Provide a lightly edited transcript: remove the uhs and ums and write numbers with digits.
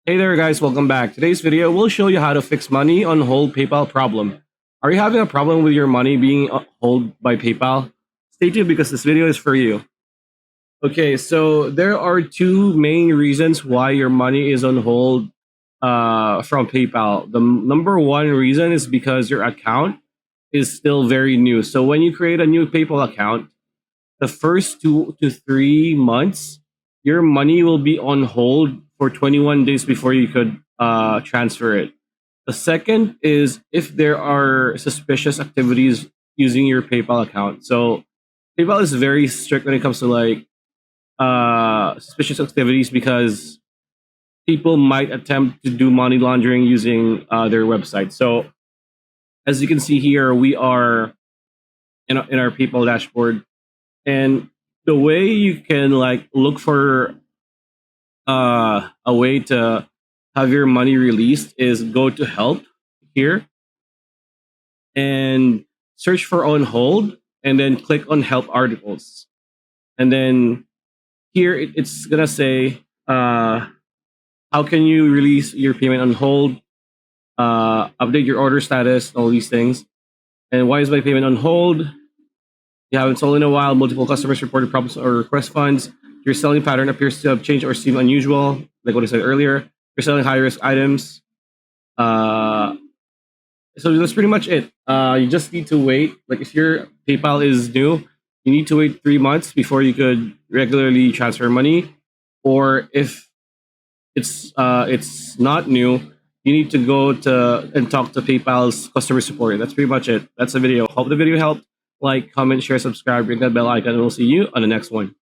Hey there guys, welcome back. Today's video will show you how to fix money on hold PayPal problem. Are you having a problem with your money being hold by PayPal? Stay tuned because this video is for you. Okay, so there are two main reasons why your money is on hold from PayPal. The number one reason is because your account is still very new. So when you create a new PayPal account, the first 2 to 3 months, your money will be on hold for 21 days before you could transfer it. The second is if there are suspicious activities using your PayPal account. So PayPal is very strict when it comes to like suspicious activities because people might attempt to do money laundering using their website. So as you can see here, we are in our PayPal dashboard. And the way you can like look for a way to have your money released is go to help here and search for on hold and then click on help articles. And then here it's gonna say how can you release your payment on hold, update your order status, all these things. And why is my payment on hold? You haven't sold in a while. Multiple customers reported problems or request funds. Your selling pattern appears to have changed or seem unusual, like what I said earlier. You're selling high risk items. So that's pretty much it. You just need to wait. Like if your PayPal is new, you need to wait 3 months before you could regularly transfer money. Or if it's not new, you need to go to and talk to PayPal's customer support. That's pretty much it. That's the video. Hope the video helped. Like, comment, share, subscribe, ring that bell icon, and we'll see you on the next one.